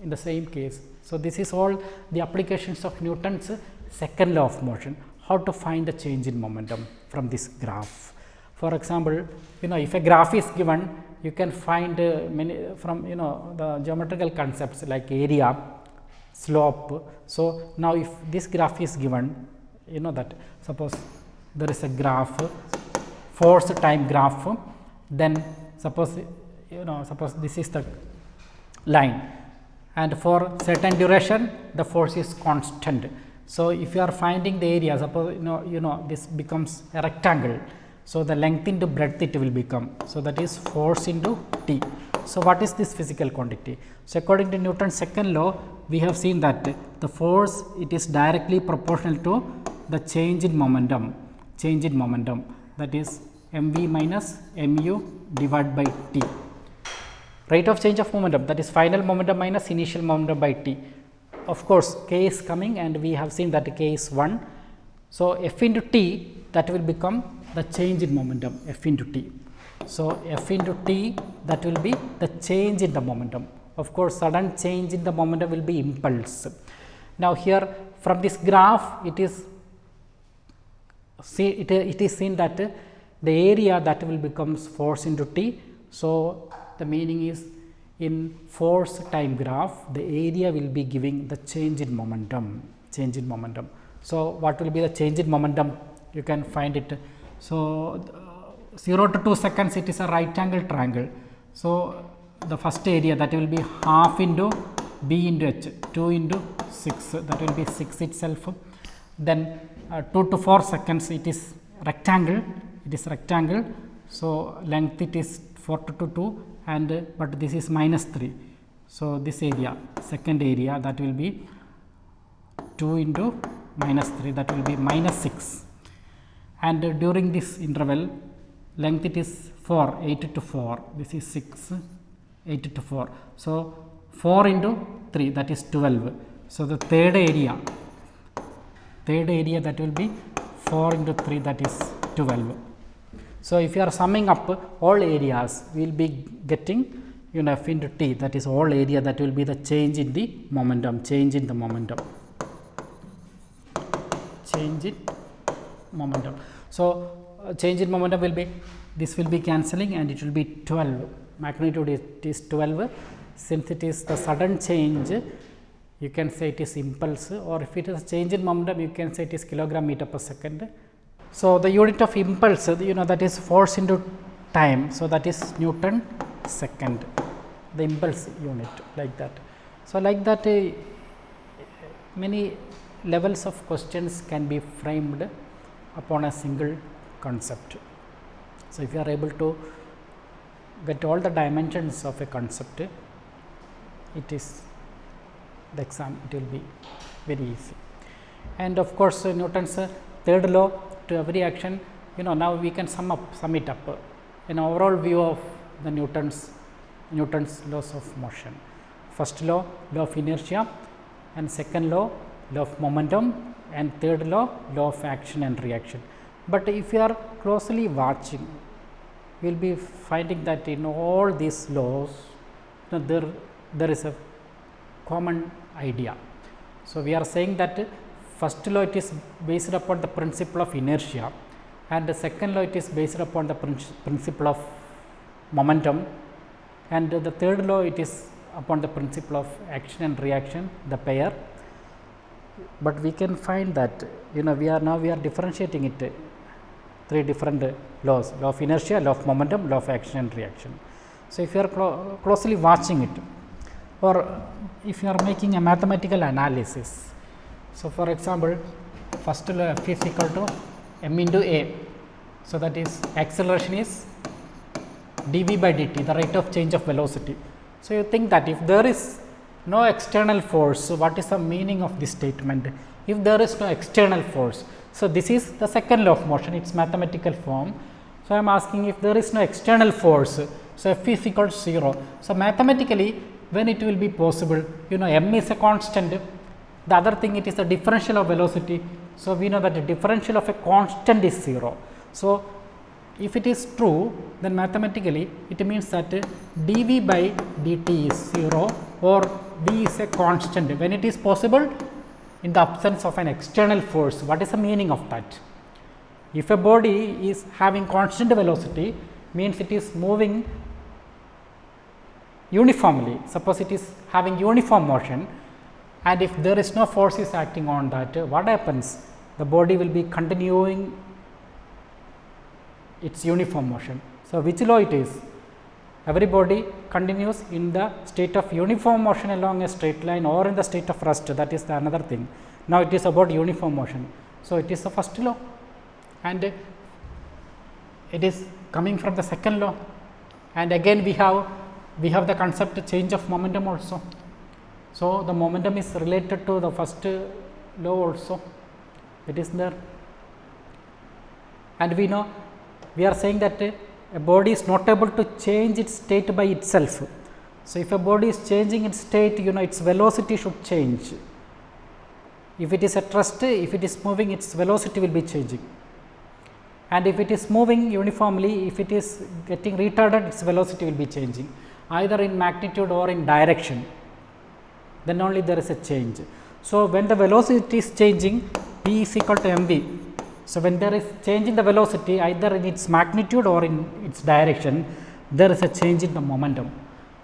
in the same case. So, this is all the applications of Newton's second law of motion. How to find the change in momentum from this graph. For example, if a graph is given, you can find many from the geometrical concepts like area, slope. So, now if this graph is given, that suppose there is a graph, force time graph, then suppose suppose this is the line, and for certain duration the force is constant. So, if you are finding the area, suppose this becomes a rectangle. So, the length into breadth it will become. So, that is force into t. So, what is this physical quantity? So, according to Newton's second law, we have seen that the force it is directly proportional to the change in momentum, that is mv minus mu divided by t. Rate of change of momentum, that is final momentum minus initial momentum by t. Of course, k is coming and we have seen that k is 1. So, f into t, that will become the change in momentum F into t. So, F into t, that will be the change in the momentum. Of course, sudden change in the momentum will be impulse. Now, here from this graph it is seen that the area that will becomes force into t. So, the meaning is in force time graph the area will be giving the change in momentum. So, what will be the change in momentum? You can find it. So, 0 to 2 seconds it is a right angle triangle. So, the first area that will be half into b into h, 2 into 6, that will be 6 itself. Then 2 to 4 seconds it is rectangle, So, length it is 4 to 2 and but this is minus 3. So, this area, second area, that will be 2 into minus 3, that will be minus 6. And during this interval length it is 4, 8 to 4, this is 6, 8 to 4. So, 4 into 3, that is 12. So, the third area that will be 4 into 3, that is 12. So, if you are summing up all areas, we will be getting F into t, that is all area, that will be the change in the momentum, change in momentum. So, change in momentum will be, this will be cancelling and it will be 12, magnitude it is 12. Since it is the sudden change, you can say it is impulse, or if it is change in momentum, you can say it is kilogram meter per second. So, the unit of impulse, that is force into time. So, that is Newton second, the impulse unit, like that. So, like that many levels of questions can be framed upon a single concept. So, if you are able to get all the dimensions of a concept, it is the exam, it will be very easy. And of course, Newton's third law to every action, now we can sum it up, an overall view of the Newton's laws of motion. First law of inertia, and second law of momentum, and third law of action and reaction. But if you are closely watching, you will be finding that in all these laws there is a common idea. So, we are saying that first law it is based upon the principle of inertia, and the second law it is based upon the principle of momentum, and the third law it is upon the principle of action and reaction, the pair. But we can find that we are differentiating it, three different laws: law of inertia, law of momentum, law of action and reaction. So, if you are closely watching it, or if you are making a mathematical analysis. So, for example, first law F is equal to m into a. So, that is acceleration is dv by dt, the rate of change of velocity. So, you think that if there is no external force, so what is the meaning of this statement? If there is no external force, so this is the second law of motion, its mathematical form. So, I am asking if there is no external force, so F is equal to 0. So, mathematically when it will be possible, m is a constant, the other thing it is the differential of velocity. So, we know that the differential of a constant is 0. So, if it is true, then mathematically it means that dv by dt is 0, or v is a constant when it is possible in the absence of an external force. What is the meaning of that? If a body is having constant velocity, means it is moving uniformly. Suppose it is having uniform motion, and if there is no force is acting on that, what happens? The body will be continuing its uniform motion. So, which law it is? Every body continues in the state of uniform motion along a straight line, or in the state of rest, that is the another thing. Now, it is about uniform motion. So, it is the first law, and it is coming from the second law, and again we have the concept change of momentum also. So, the momentum is related to the first law also, it is there, and we know we are saying that a body is not able to change its state by itself. So, if a body is changing its state, its velocity should change. If it is at rest, if it is moving, its velocity will be changing. and if it is moving uniformly, if it is getting retarded, its velocity will be changing either in magnitude or in direction, then only there is a change. So, when the velocity is changing, V is equal to mv. So, when there is change in the velocity either in its magnitude or in its direction, there is a change in the momentum.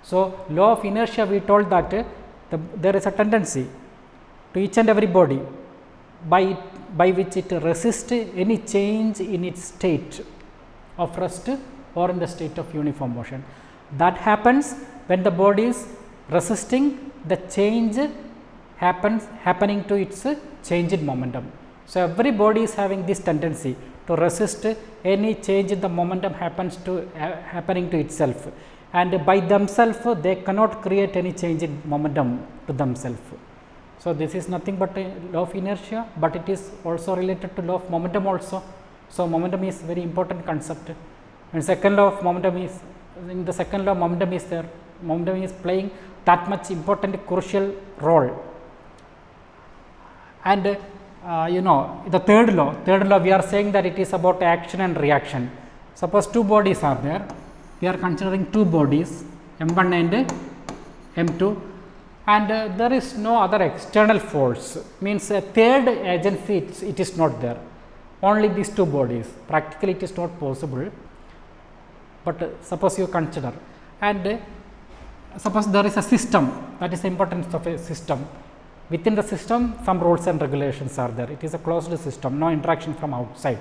So, law of inertia, we told that there is a tendency to each and every body by which it resists any change in its state of rest or in the state of uniform motion. That happens when the body is resisting the change happening to its change in momentum. So, every body is having this tendency to resist any change in the momentum happening to itself, and by themselves they cannot create any change in momentum to themselves. So, this is nothing but a law of inertia, but it is also related to law of momentum also. So, momentum is very important concept, and second law of momentum is, in the second law momentum is there, momentum is playing that much important crucial role. And the third law we are saying that it is about action and reaction. Suppose two bodies are there, we are considering two bodies m1 and m2, and there is no other external force, means a third agency it is not there, only these two bodies. Practically it is not possible, but suppose you consider, and suppose there is a system, that is the importance of a system. Within the system some rules and regulations are there, it is a closed system, no interaction from outside.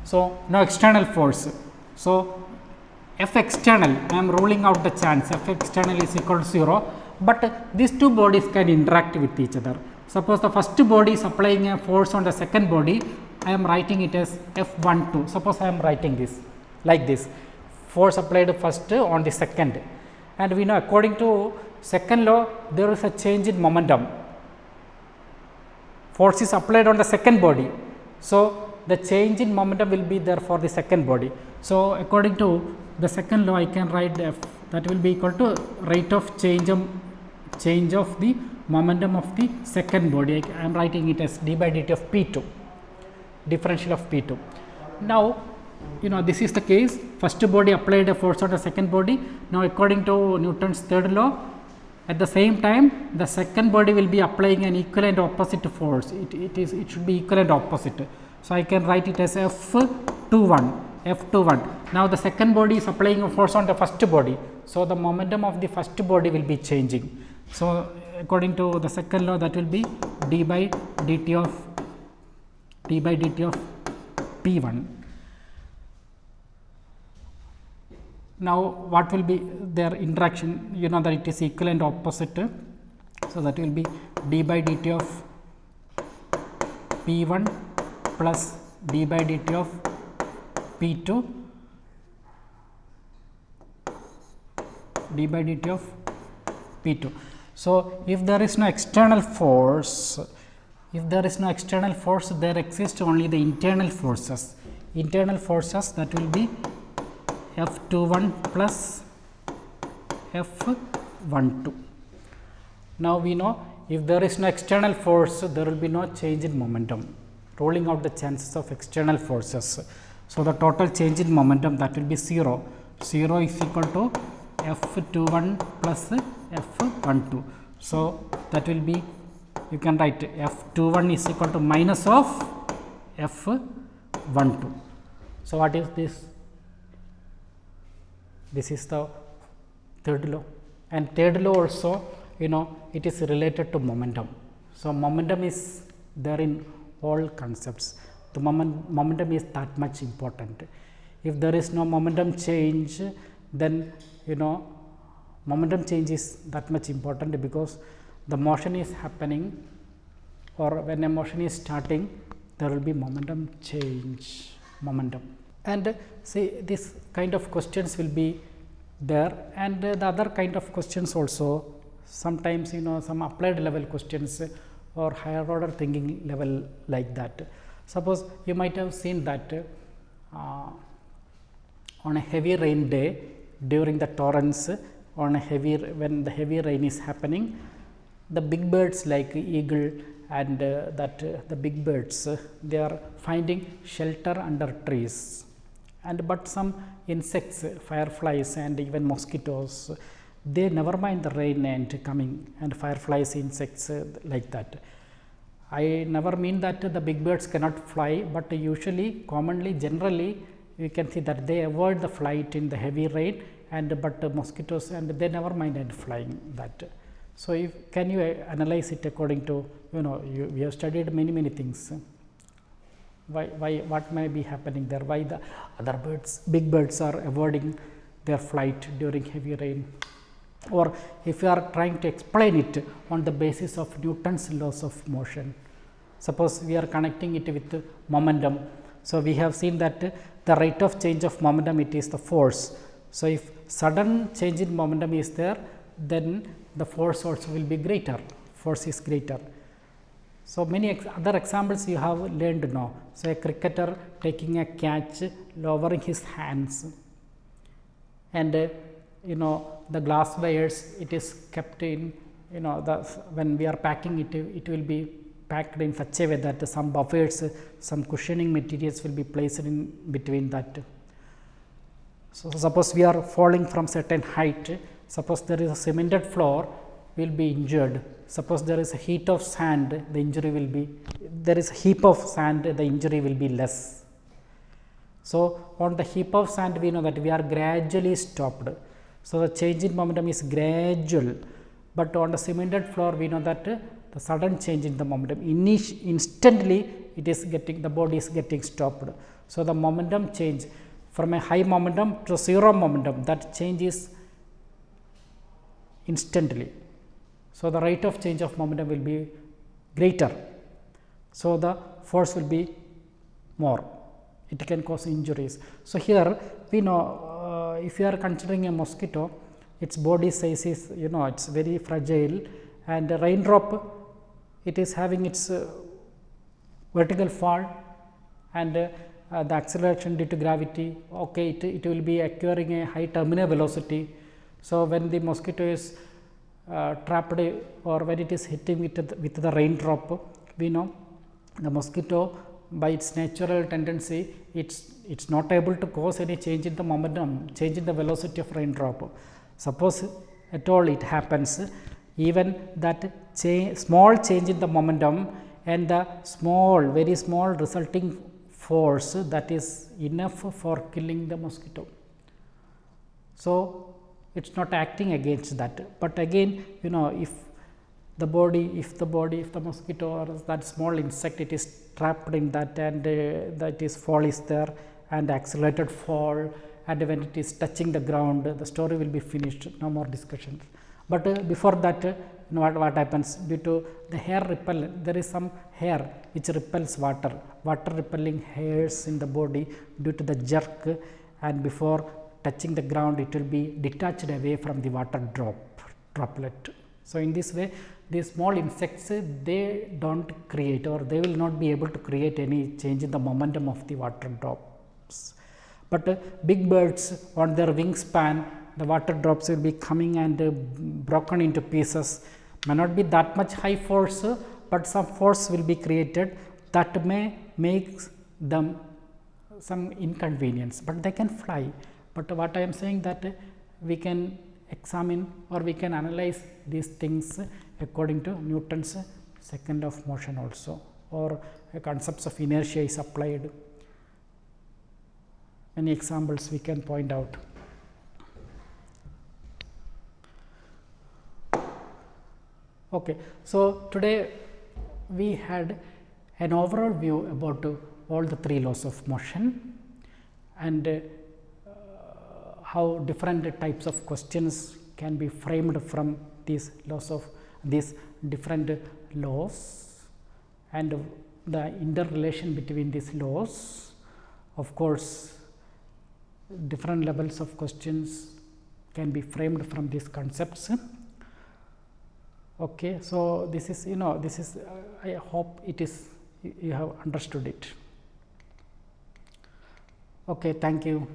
So, no external force. So, F external, I am ruling out the chance, F external is equal to 0, but these two bodies can interact with each other. Suppose the first body is applying a force on the second body, I am writing it as F12. Suppose I am writing this like this, force applied first on the second, and we know according to second law there is a change in momentum. Force is applied on the second body. So, the change in momentum will be there for the second body. So, according to the second law I can write F, that will be equal to rate of change of the momentum of the second body. I am writing it as d by dt of P2, differential of P2. Now, this is the case, first body applied a force on the second body. Now, according to Newton's third law, at the same time the second body will be applying an equal and opposite force, it should be equal and opposite. So, I can write it as F21. Now, the second body is applying a force on the first body. So, the momentum of the first body will be changing. So, according to the second law, that will be d by dt of P1. Now, what will be their interaction? You know that it is equal and opposite. So, that will be d by dt of P1 plus d by dt of P2, d by dt of P2. So, if there is no external force, there exists only the internal forces. That will be F21 plus F12. Now, we know if there is no external force, there will be no change in momentum, ruling out the chances of external forces. So, the total change in momentum, that will be 0. 0 is equal to F21 plus F12. So, that will be, you can write F21 is equal to minus of F12. So, what is this? This is the third law, and third law also, it is related to momentum. So, momentum is there in all concepts. The momentum is that much important. If there is no momentum change, then momentum change is that much important, because the motion is happening, or when a motion is starting, there will be momentum change, and see this kind of questions will be there, and the other kind of questions also, sometimes some applied level questions or higher order thinking level like that. Suppose you might have seen that on a heavy rain day, during the torrents, when the heavy rain is happening, the big birds like eagle and that the big birds they are finding shelter under trees, and but some insects, fireflies and even mosquitoes, they never mind the rain and coming, and fireflies, insects like that. I never mean that the big birds cannot fly, but usually commonly generally you can see that they avoid the flight in the heavy rain, and but mosquitoes and they never mind and flying that. So, if can you analyze it according to we have studied many things. Why what may be happening there? Why the other birds, big birds are avoiding their flight during heavy rain? Or if you are trying to explain it on the basis of Newton's laws of motion, suppose we are connecting it with momentum. So, we have seen that the rate of change of momentum, it is the force. So, if sudden change in momentum is there, then the force also will be greater, force is greater. So, many other examples you have learned now. So, a cricketer taking a catch, lowering his hands, and the glass wires, it is kept in when we are packing it, it will be packed in such a way that some buffers, some cushioning materials will be placed in between that. So, suppose we are falling from certain height, suppose there is a cemented floor, we will be injured. Suppose there is a heat of sand, the injury will be, there is a heap of sand, the injury will be less. So, on the heap of sand we know that we are gradually stopped. So, the change in momentum is gradual, but on the cemented floor we know that the sudden change in the momentum, instantly it is getting, the body is getting stopped. So, the momentum change from a high momentum to 0 momentum, that change is instantly. So, the rate of change of momentum will be greater. So, the force will be more, it can cause injuries. So, here we know if you are considering a mosquito, its body size is it is very fragile, and a raindrop, it is having its vertical fall, and the acceleration due to gravity, okay, it will be acquiring a high terminal velocity. So, when the mosquito is trapped, or when it is hitting with the raindrop, we know the mosquito by its natural tendency, it's not able to cause any change in the momentum, change in the velocity of raindrop. Suppose at all it happens, even that small change in the momentum and the very small resulting force, that is enough for killing the mosquito. So, it is not acting against that, but again if the mosquito or that small insect, it is trapped in that, and that is fall is there and accelerated fall, and when it is touching the ground, the story will be finished, no more discussions. But before that, what happens? Due to the hair repellent, there is some hair which repels water repelling hairs in the body due to the jerk, and before touching the ground, it will be detached away from the water droplet. So, in this way, these small insects, they do not create, or they will not be able to create any change in the momentum of the water drops. But big birds, on their wingspan, the water drops will be coming and broken into pieces. May not be that much high force, but some force will be created that may make them some inconvenience, but they can fly. But what I am saying, that we can examine or we can analyze these things according to Newton's second law of motion also, or concepts of inertia is applied. Many examples we can point out. Okay. So, today we had an overall view about all the 3 laws of motion, and how different types of questions can be framed from these different laws, and the interrelation between these laws. Of course, different levels of questions can be framed from these concepts. Okay, so this is I hope it is you have understood it. Okay, thank you.